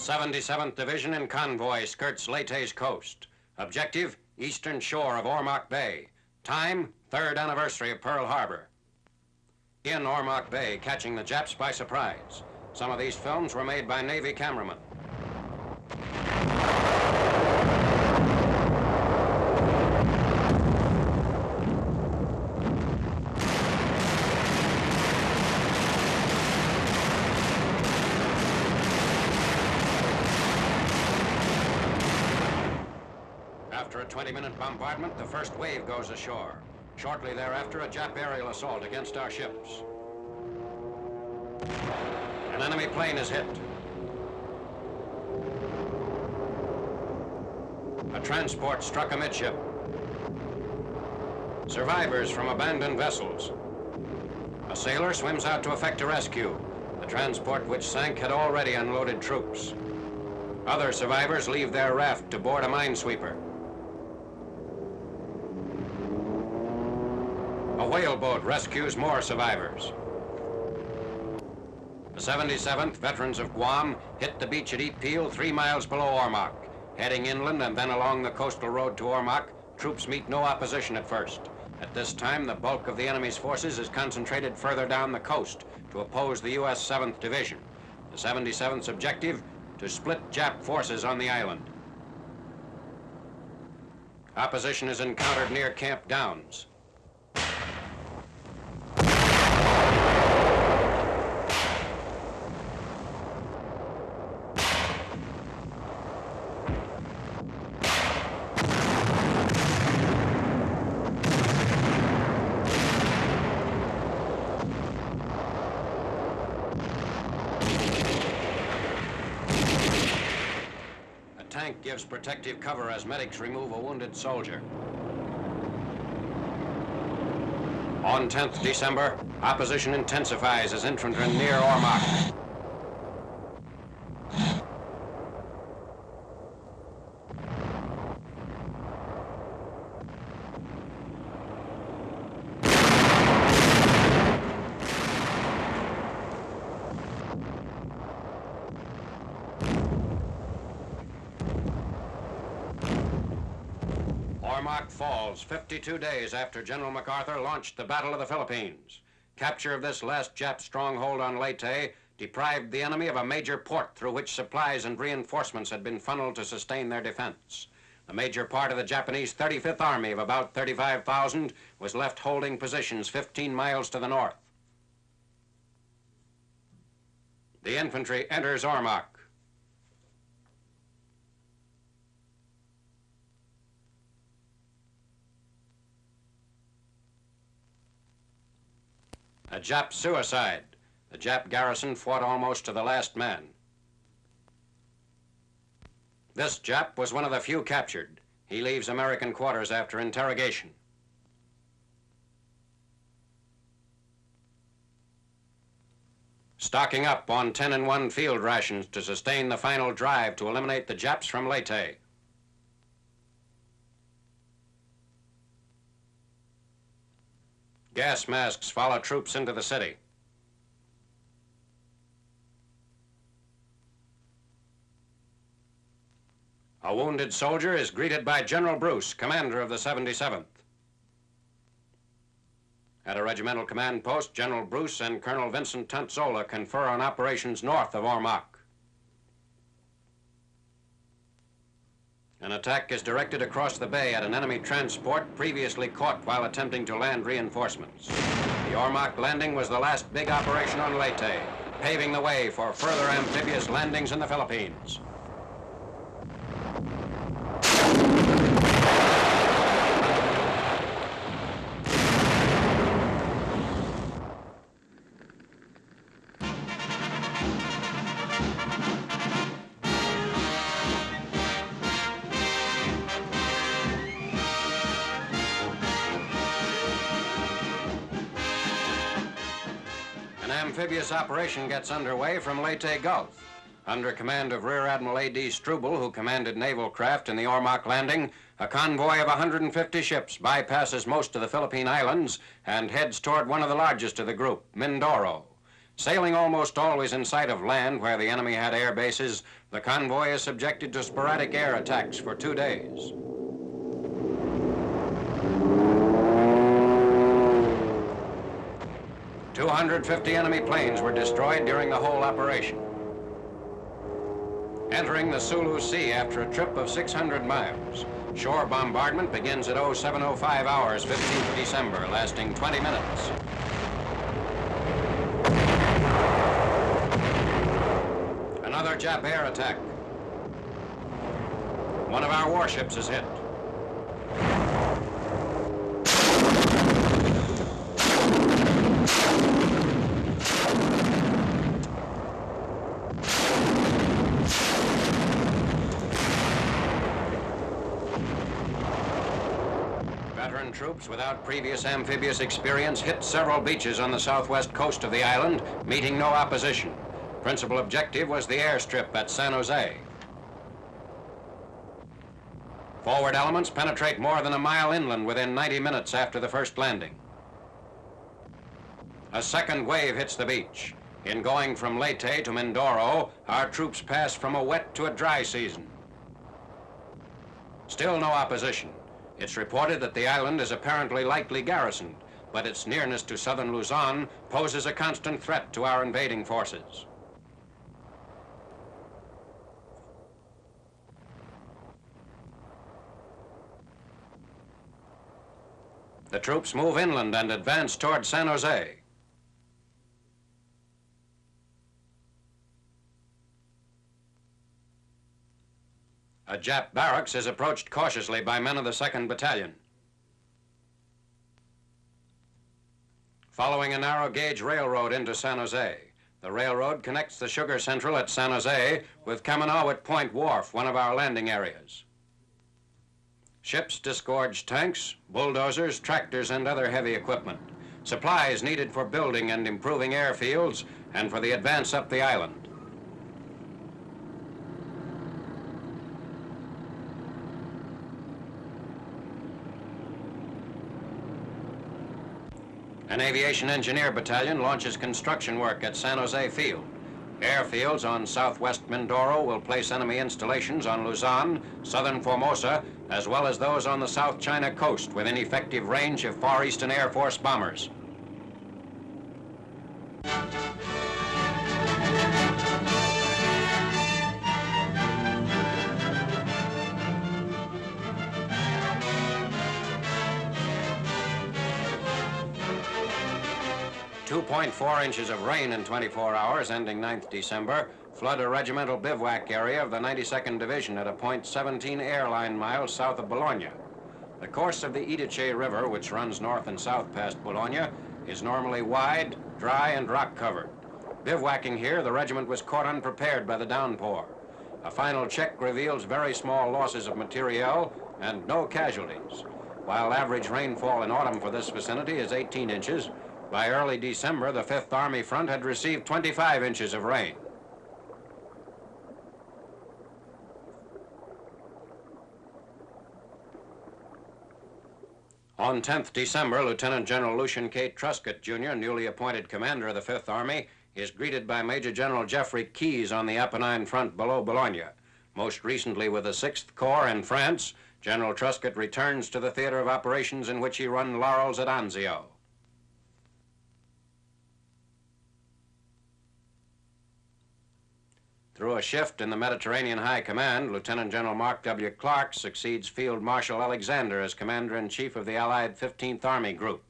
77th Division in convoy skirts Leyte's coast. Objective, eastern shore of ORMOC Bay. Time, 3rd anniversary of Pearl Harbor. In ORMOC Bay, catching the Japs by surprise. Some of these films were made by Navy cameramen. After a 20-minute bombardment, the first wave goes ashore. Shortly thereafter, a Jap aerial assault against our ships. An enemy plane is hit. A transport struck amidship. Survivors from abandoned vessels. A sailor swims out to effect a rescue. The transport which sank had already unloaded troops. Other survivors leave their raft to board a minesweeper. A whaleboat rescues more survivors. The 77th, veterans of Guam, hit the beach at Epeel, 3 miles below ORMOC. Heading inland and then along the coastal road to ORMOC, troops meet no opposition at first. At this time, the bulk of the enemy's forces is concentrated further down the coast to oppose the U.S. 7th Division. The 77th's objective, to split Jap forces on the island. Opposition is encountered near Camp Downs. Tank gives protective cover as medics remove a wounded soldier. On 10th December, opposition intensifies as infantry near ORMOC. ORMOC falls 52 days after General MacArthur launched the Battle of the Philippines. Capture of this last Jap stronghold on Leyte deprived the enemy of a major port through which supplies and reinforcements had been funneled to sustain their defense. The major part of the Japanese 35th Army of about 35,000 was left holding positions 15 miles to the north. The infantry enters ORMOC. A Jap suicide. The Jap garrison fought almost to the last man. This Jap was one of the few captured. He leaves American quarters after interrogation. Stocking up on 10-in-1 field rations to sustain the final drive to eliminate the Japs from Leyte. Gas masks follow troops into the city. A wounded soldier is greeted by General Bruce, commander of the 77th. At a regimental command post, General Bruce and Colonel Vincent Tanzola confer on operations north of ORMOC. An attack is directed across the bay at an enemy transport previously caught while attempting to land reinforcements. The ORMOC landing was the last big operation on Leyte, paving the way for further amphibious landings in the Philippines. An amphibious operation gets underway from Leyte Gulf. Under command of Rear Admiral A.D. Struble, who commanded naval craft in the ORMOC landing, a convoy of 150 ships bypasses most of the Philippine Islands and heads toward one of the largest of the group, Mindoro. Sailing almost always in sight of land where the enemy had air bases, the convoy is subjected to sporadic air attacks for 2 days. "250 enemy planes were destroyed during the whole operation. Entering the Sulu Sea after a trip of 600 miles, shore bombardment begins at 07:05 hours, 15th December, lasting 20 minutes. Another Jap air attack. One of our warships is hit. Veteran troops without previous amphibious experience hit several beaches on the southwest coast of the island, meeting no opposition. Principal objective was the airstrip at San Jose. Forward elements penetrate more than a mile inland within 90 minutes after the first landing. A second wave hits the beach. In going from Leyte to Mindoro, our troops pass from a wet to a dry season. Still no opposition. It's reported that the island is apparently lightly garrisoned, but its nearness to southern Luzon poses a constant threat to our invading forces. The troops move inland and advance toward San Jose. A Jap barracks is approached cautiously by men of the 2nd Battalion. Following a narrow gauge railroad into San Jose, the railroad connects the sugar central at San Jose with Kamanawit Point Wharf, one of our landing areas. Ships disgorge tanks, bulldozers, tractors, and other heavy equipment. Supplies needed for building and improving airfields and for the advance up the island. An aviation engineer battalion launches construction work at San Jose Field. Airfields on southwest Mindoro will place enemy installations on Luzon, southern Formosa, as well as those on the South China coast within effective range of Far Eastern Air Force bombers. .4 inches of rain in 24 hours, ending 9th December, flood a regimental bivouac area of the 92nd Division at a point 17 airline miles south of Bologna. The course of the Idice River, which runs north and south past Bologna, is normally wide, dry, and rock-covered. Bivouacking here, the regiment was caught unprepared by the downpour. A final check reveals very small losses of materiel and no casualties. While average rainfall in autumn for this vicinity is 18 inches, by early December, the 5th Army front had received 25 inches of rain. On 10th December, Lieutenant General Lucian K. Truscott, Jr., newly appointed commander of the 5th Army, is greeted by Major General Jeffrey Keyes on the Apennine front below Bologna. Most recently with the 6th Corps in France, General Truscott returns to the theater of operations in which he won laurels at Anzio. Through a shift in the Mediterranean High Command, Lieutenant General Mark W. Clark succeeds Field Marshal Alexander as Commander-in-Chief of the Allied 15th Army Group.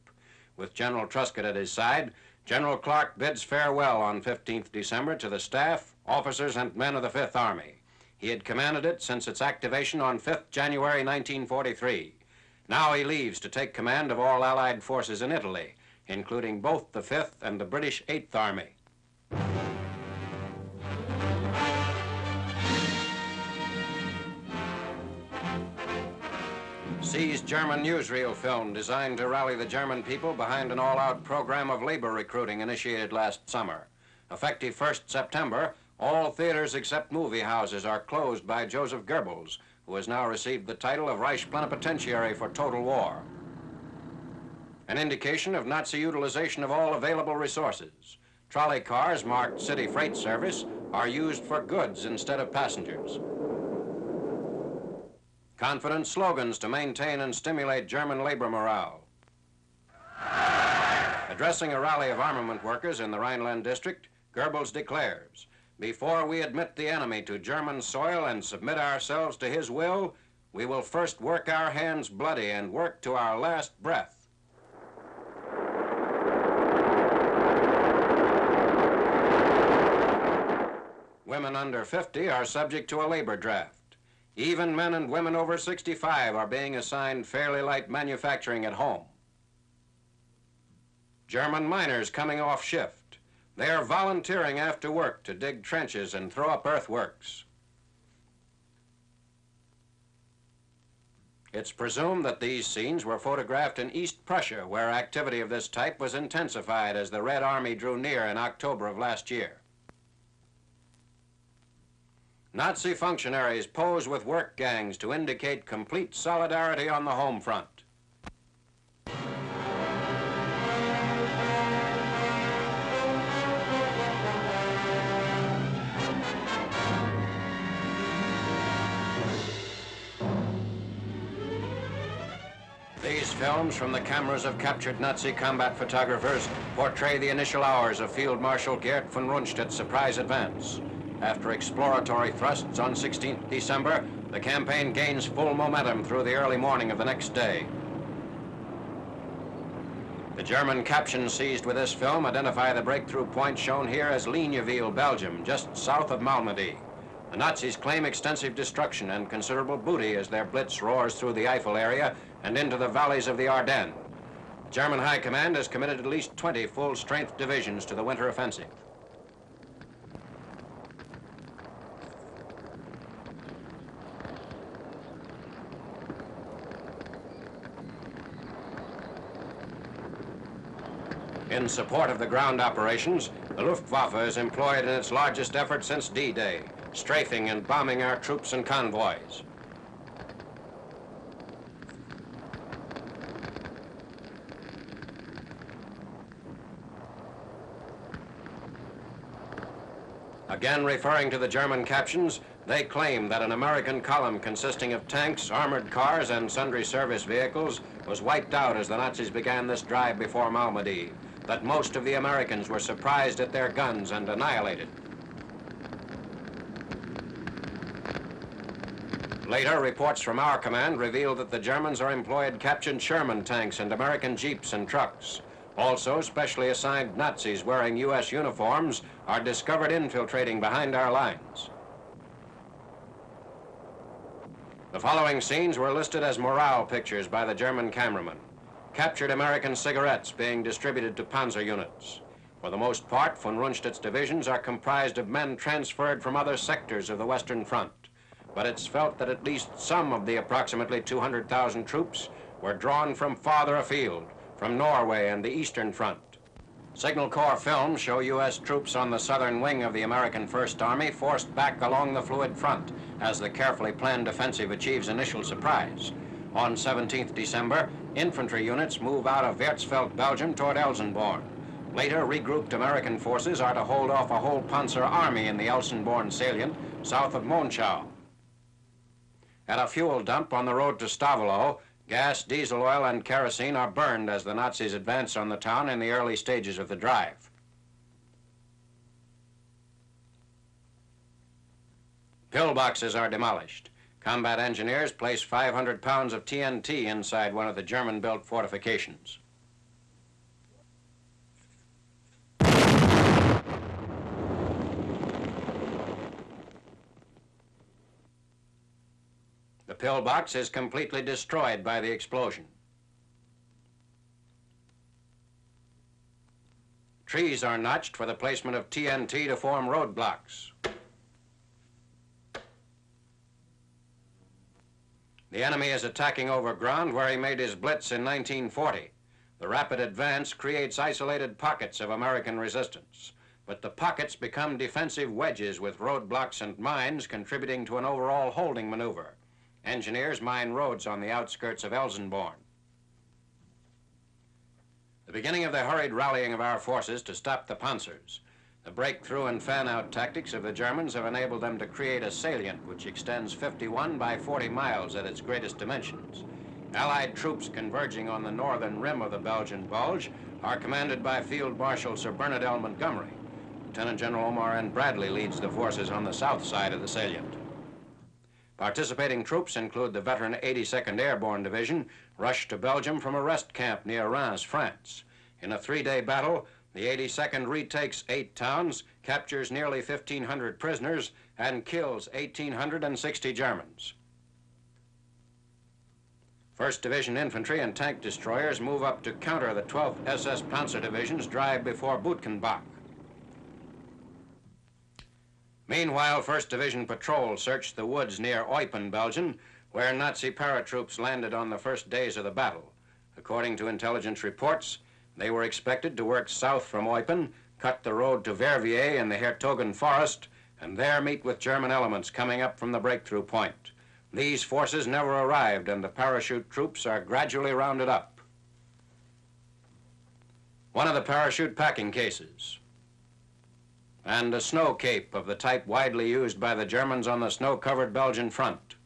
With General Truscott at his side, General Clark bids farewell on 15th December to the staff, officers, and men of the 5th Army. He had commanded it since its activation on 5th January 1943. Now he leaves to take command of all Allied forces in Italy, including both the 5th and the British 8th Army. Sees German newsreel film designed to rally the German people behind an all-out program of labor recruiting initiated last summer. Effective 1st September, all theaters except movie houses are closed by Joseph Goebbels, who has now received the title of Reich Plenipotentiary for total war. An indication of Nazi utilization of all available resources. Trolley cars marked city freight service are used for goods instead of passengers. Confident slogans to maintain and stimulate German labor morale. Addressing a rally of armament workers in the Rhineland district, Goebbels declares, "Before we admit the enemy to German soil and submit ourselves to his will, we will first work our hands bloody and work to our last breath." Women under 50 are subject to a labor draft. Even men and women over 65 are being assigned fairly light manufacturing at home. German miners coming off shift. They are volunteering after work to dig trenches and throw up earthworks. It's presumed that these scenes were photographed in East Prussia, where activity of this type was intensified as the Red Army drew near in October of last year. Nazi functionaries pose with work gangs to indicate complete solidarity on the home front. These films from the cameras of captured Nazi combat photographers portray the initial hours of Field Marshal Gerd von Rundstedt's surprise advance. After exploratory thrusts on 16th December, the campaign gains full momentum through the early morning of the next day. The German captions seized with this film identify the breakthrough point shown here as Ligneville, Belgium, just south of Malmedy. The Nazis claim extensive destruction and considerable booty as their blitz roars through the Eifel area and into the valleys of the Ardennes. German High Command has committed at least 20 full-strength divisions to the winter offensive. In support of the ground operations, the Luftwaffe is employed in its largest effort since D-Day, strafing and bombing our troops and convoys. Again referring to the German captions, they claim that an American column consisting of tanks, armored cars, and sundry service vehicles was wiped out as the Nazis began this drive before Malmedy, that most of the Americans were surprised at their guns and annihilated. Later, reports from our command revealed that the Germans are employed captured Sherman tanks and American jeeps and trucks. Also, specially assigned Nazis wearing U.S. uniforms are discovered infiltrating behind our lines. The following scenes were listed as morale pictures by the German cameraman. Captured American cigarettes being distributed to panzer units. For the most part, von Rundstedt's divisions are comprised of men transferred from other sectors of the Western Front. But it's felt that at least some of the approximately 200,000 troops were drawn from farther afield, from Norway and the Eastern Front. Signal Corps films show U.S. troops on the southern wing of the American First Army forced back along the fluid front as the carefully planned offensive achieves initial surprise. On 17th December, infantry units move out of Werzfeld, Belgium toward Elsenborn. Later, regrouped American forces are to hold off a whole Panzer army in the Elsenborn salient south of Monschau. At a fuel dump on the road to Stavelo, gas, diesel oil, and kerosene are burned as the Nazis advance on the town in the early stages of the drive. Pillboxes are demolished. Combat engineers place 500 pounds of TNT inside one of the German-built fortifications. The pillbox is completely destroyed by the explosion. Trees are notched for the placement of TNT to form roadblocks. The enemy is attacking over ground where he made his blitz in 1940. The rapid advance creates isolated pockets of American resistance, but the pockets become defensive wedges with roadblocks and mines contributing to an overall holding maneuver. Engineers mine roads on the outskirts of Elsenborn. The beginning of the hurried rallying of our forces to stop the panzers. The breakthrough and fan-out tactics of the Germans have enabled them to create a salient which extends 51 by 40 miles at its greatest dimensions. Allied troops converging on the northern rim of the Belgian Bulge are commanded by Field Marshal Sir Bernard Montgomery. Lieutenant General Omar N. Bradley leads the forces on the south side of the salient. Participating troops include the veteran 82nd Airborne Division, rushed to Belgium from a rest camp near Reims, France. In a three-day battle, the 82nd retakes 8 towns, captures nearly 1,500 prisoners, and kills 1,860 Germans. 1st Division infantry and tank destroyers move up to counter the 12th SS Panzer Division's drive before Buchenbach. Meanwhile, 1st Division patrols searched the woods near Eupen, Belgium, where Nazi paratroops landed on the first days of the battle. According to intelligence reports, they were expected to work south from Eupen, cut the road to Verviers in the Hertogen Forest, and there meet with German elements coming up from the breakthrough point. These forces never arrived, and the parachute troops are gradually rounded up. One of the parachute packing cases, and a snow cape of the type widely used by the Germans on the snow-covered Belgian front.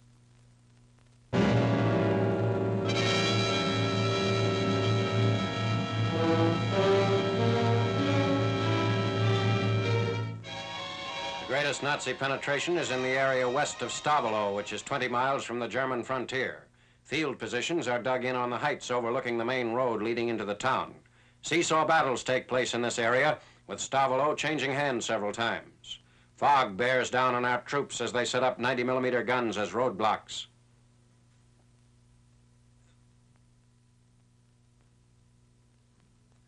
The greatest Nazi penetration is in the area west of Stavelot, which is 20 miles from the German frontier. Field positions are dug in on the heights overlooking the main road leading into the town. Seesaw battles take place in this area, with Stavelot changing hands several times. Fog bears down on our troops as they set up 90mm guns as roadblocks.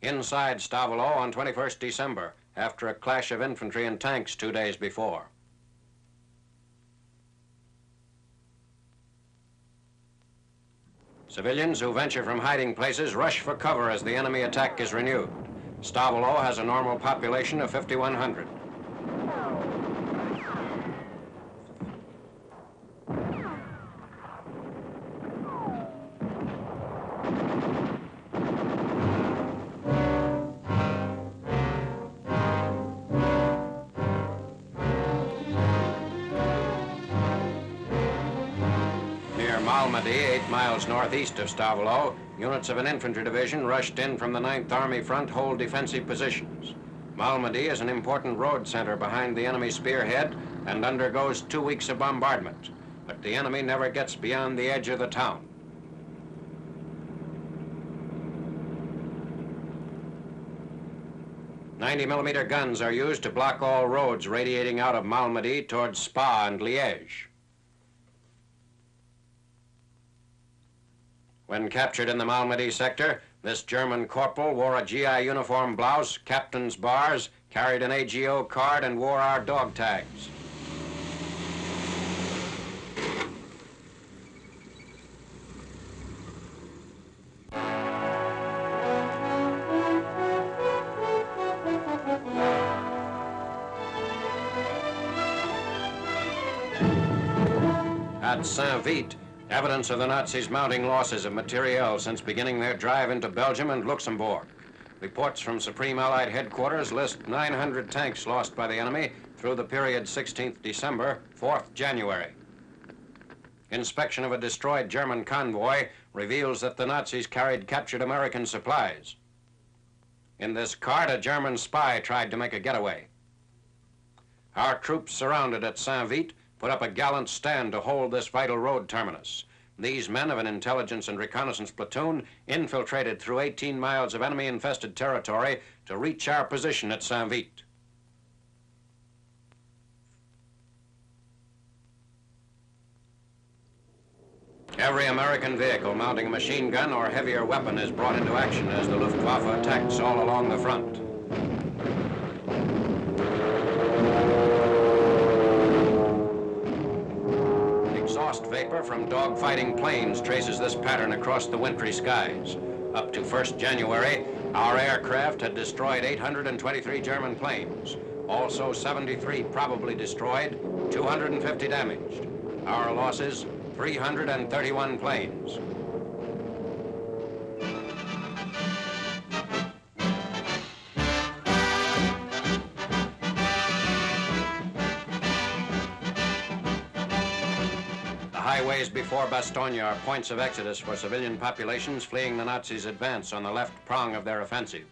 Inside Stavelot on 21st December, after a clash of infantry and tanks 2 days before. Civilians who venture from hiding places rush for cover as the enemy attack is renewed. Stavelot has a normal population of 5,100. Malmedy, 8 miles northeast of Stavelot, units of an infantry division rushed in from the 9th Army front hold defensive positions. Malmedy is an important road center behind the enemy spearhead and undergoes 2 weeks of bombardment, but the enemy never gets beyond the edge of the town. "90mm guns are used to block all roads radiating out of Malmedy towards Spa and Liège. When captured in the Malmedy sector, this German corporal wore a GI uniform blouse, captain's bars, carried an AGO card, and wore our dog tags. At Saint-Vite, evidence of the Nazis' mounting losses of materiel since beginning their drive into Belgium and Luxembourg. Reports from Supreme Allied Headquarters list 900 tanks lost by the enemy through the period 16th December, 4th January. Inspection of a destroyed German convoy reveals that the Nazis carried captured American supplies. In this cart, a German spy tried to make a getaway. Our troops surrounded at Saint-Vite put up a gallant stand to hold this vital road terminus. These men of an intelligence and reconnaissance platoon infiltrated through 18 miles of enemy-infested territory to reach our position at Saint-Vite. Every American vehicle mounting a machine gun or heavier weapon is brought into action as the Luftwaffe attacks all along the front. Exhaust vapor from dogfighting planes traces this pattern across the wintry skies. Up to 1st January, our aircraft had destroyed 823 German planes. Also 73 probably destroyed, 250 damaged. Our losses, 331 planes. highways before Bastogne are points of exodus for civilian populations fleeing the Nazis' advance on the left prong of their offensive.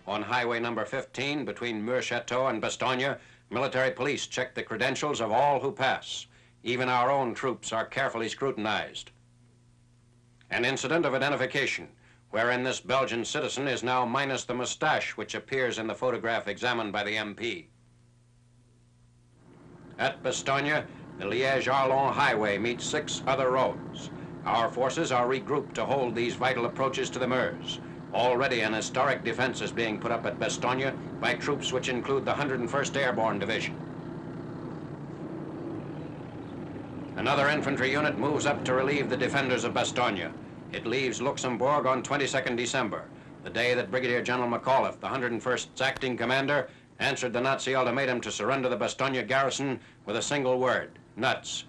On Highway number 15, between Neufchâteau and Bastogne, military police check the credentials of all who pass. Even our own troops are carefully scrutinized. An incident of identification, wherein this Belgian citizen is now minus the mustache which appears in the photograph examined by the MP. At Bastogne, the Liège-Arlon highway meets 6 other roads. Our forces are regrouped to hold these vital approaches to the Meuse. Already an historic defense is being put up at Bastogne by troops which include the 101st Airborne Division. Another infantry unit moves up to relieve the defenders of Bastogne. It leaves Luxembourg on 22nd December, the day that Brigadier General McAuliffe, the 101st's acting commander, answered the Nazi ultimatum to surrender the Bastogne garrison with a single word: nuts.